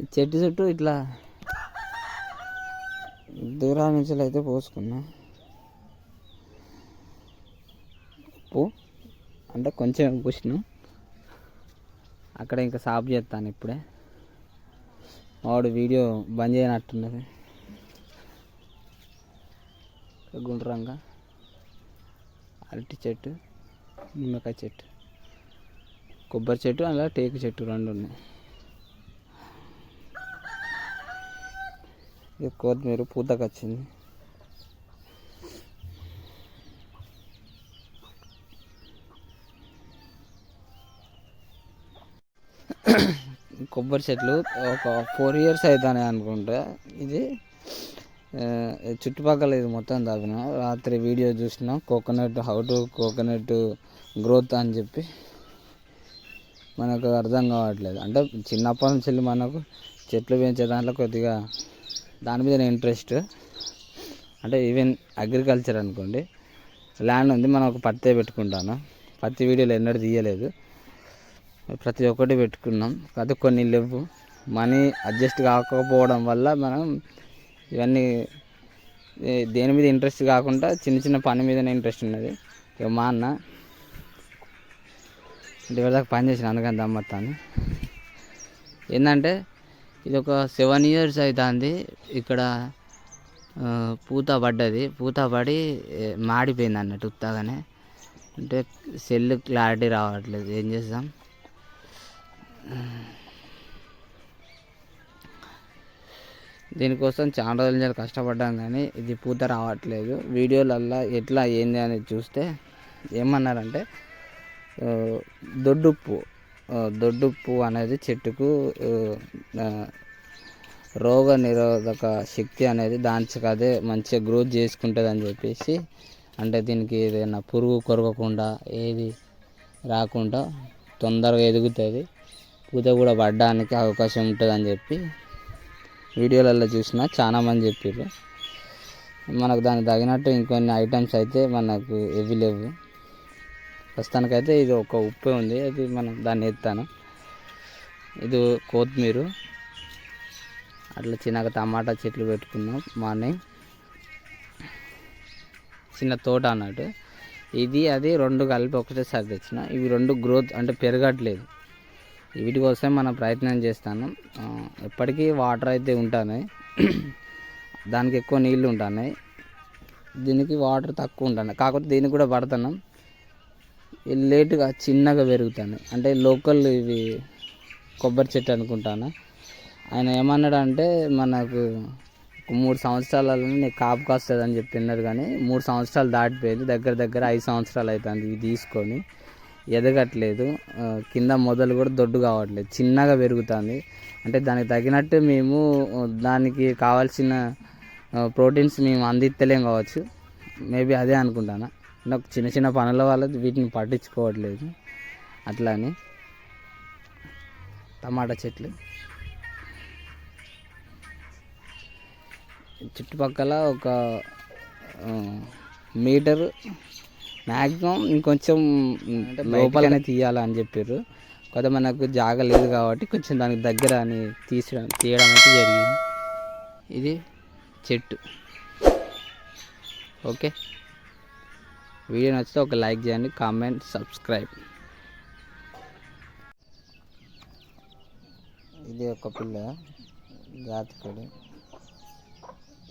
ఈ చెట్టు చుట్టూ ఇట్లా దూరం నుంచి అయితే పోసుకున్నా. ఉప్పు అంటే కొంచెం పోసినాం. అక్కడ ఇంకా సాఫ్ చేస్తాను ఇప్పుడే. వాడు వీడియో బంద్ చేయనట్టున్నది. గుండ్రంగా అరటి చెట్టు, నిమ్మకాయ చెట్టు, కొబ్బరి చెట్టు, అలా టేకు చెట్టు 2 ఉన్నాయి. ఇది కొత్తిమీర పూతకు వచ్చింది. కొబ్బరి చెట్లు ఒక 4 years అవుతాయి అనుకుంటా. ఇది చుట్టుపక్కల ఇది మొత్తం తాగిన. రాత్రి వీడియో చూసిన coconut, how to coconut growth అని చెప్పి. మనకు అర్థం కావట్లేదు. అంటే చిన్నప్పటి నుంచి మనకు చెట్లు పెంచే దాంట్లో కొద్దిగా దాని మీద ఇంట్రెస్ట్. అంటే ఈవెన్ అగ్రికల్చర్ అనుకోండి, ల్యాండ్ ఉంది, మనం ఒక పత్తి పెట్టుకుంటాను. పత్తి వీడియోలు ఎన్నడూ తీయలేదు, ప్రతి ఒక్కటి పెట్టుకున్నాం. కాకపోతే కొన్ని లేవు, మనీ అడ్జస్ట్ కాకపోవడం వల్ల మనం ఇవన్నీ దేని మీద ఇంట్రెస్ట్ కాకుండా చిన్న చిన్న పని మీదనే ఇంట్రెస్ట్ ఉన్నది. ఇక మా అన్న ఇంటి దాకా పని చేసిన, అందుకని దమ్మత్తాను. ఏంటంటే ఇది ఒక 7 years అవుతుంది. ఇక్కడ పూత పడ్డది. పూత పడి మాడిపోయింది అన్నట్టు ఉత్తగానే. అంటే సెల్ క్లారిటీ రావట్లేదు, ఏం చేద్దాం. దీనికోసం చాలా రోజుల నుంచి కష్టపడ్డాం, కానీ ఇది పూత రావట్లేదు. వీడియోలల్లో ఎట్లా ఏంది అనేది చూస్తే ఏమన్నారంటే దొడ్డుప్పు అనేది చెట్టుకు రోగ నిరోధక శక్తి అనేది దానికి అదే మంచిగా గ్రోత్ చేసుకుంటుంది అని చెప్పేసి. అంటే దీనికి ఏదైనా పురుగు కొరకకుండా, ఏది రాకుండా తొందరగా ఎదుగుతుంది, పూత కూడా పడడానికి అవకాశం ఉంటుంది అని చెప్పి వీడియోలలో చూసిన చాలామంది చెప్పారు. మనకు దానికి తగినట్టు ఇంకొన్ని ఐటమ్స్ అయితే మనకు ఏవి లేవు. ప్రస్తుతానికైతే ఇది ఒక ఉప్పే ఉంది, అది మనం దాన్ని ఎత్తాను. ఇది కొత్తిమీర, అట్లా చిన్నగా టమాటా చెట్లు పెట్టుకున్నాం. మార్నింగ్ చిన్న తోట అన్నట్టు. ఇది అది 2 కలిపి ఒకటేసారి తెచ్చిన. ఇవి 2 గ్రోత్ అంటే పెరగట్లేదు. వీటి కోసం మనం ప్రయత్నం చేస్తాను. ఎప్పటికీ వాటర్ అయితే ఉంటున్నాయి, దానికి ఎక్కువ నీళ్ళు ఉంటున్నాయి, దీనికి వాటర్ తక్కువ ఉంటున్నాయి. కాకపోతే దీనికి కూడా పడుతున్నాం, లేటుగా చిన్నగా పెరుగుతున్నాయి. అంటే లోకల్ ఇవి కొబ్బరి చెట్టు అనుకుంటాను. ఆయన ఏమన్నాడంటే మనకు 3 సంవత్సరాలలో నీకు కాపు కాస్తుంది అని చెప్పినారు, కానీ 3 సంవత్సరాలు దాటిపోయింది. దగ్గర 5 సంవత్సరాలు అవుతుంది ఇది తీసుకొని. ఎదగట్లేదు, కింద మొదలు కూడా దొడ్డు కావట్లేదు, చిన్నగా పెరుగుతుంది. అంటే దానికి తగినట్టు మేము దానికి కావాల్సిన ప్రోటీన్స్ మేము అందిస్తలేం కావచ్చు, మేబీ అదే అనుకుంటాను. నాకు చిన్న చిన్న పనుల వల్ల వీటిని పట్టించుకోవట్లేదు. అట్లా అని టమాటా చెట్లు చుట్టుపక్కల ఒక మీటరు మ్యాక్సిమం ఇంకొంచెం లోపలనే తీయాలని చెప్పారు. కొద్దిగా మనకు జాగ లేదు కాబట్టి కొంచెం దానికి దగ్గర అని తీయడం అయితే జరిగింది. ఇది చెట్టు. ఓకే, వీడియో నచ్చితే ఒక లైక్ చేయండి, కామెంట్, సబ్స్క్రైబ్. ఇది ఒక పిల్ల జాతికోడి.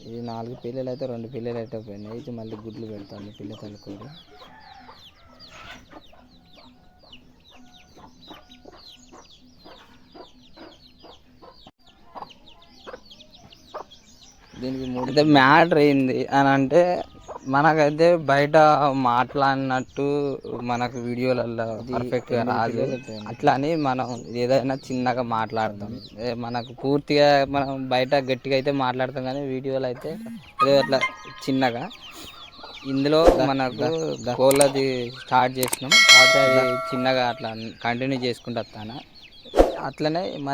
ఇది 4 పిల్లలు అయితే 2 పిల్లలు అయితే పోయినాయి. ఇది మళ్ళీ గుడ్లు పెడతాను పిల్ల తల్లికోడి. దీనికి 3 అయితే మ్యాటర్ అయింది అని అంటే, మనకైతే బయట మాట్లాడినట్టు మనకు వీడియోలలో పర్ఫెక్ట్గా రాదు. అట్లా అని మనం ఏదైనా చిన్నగా మాట్లాడతాం. మనకు పూర్తిగా మనం బయట గట్టిగా అయితే మాట్లాడతాం, కానీ వీడియోలో అయితే ఏదో అట్లా చిన్నగా. ఇందులో మనకు కోళ్ళది స్టార్ట్ చేసినాం, కాకపోతే అది చిన్నగా అట్లా కంటిన్యూ చేసుకుంటూ వస్తాను. అట్లనే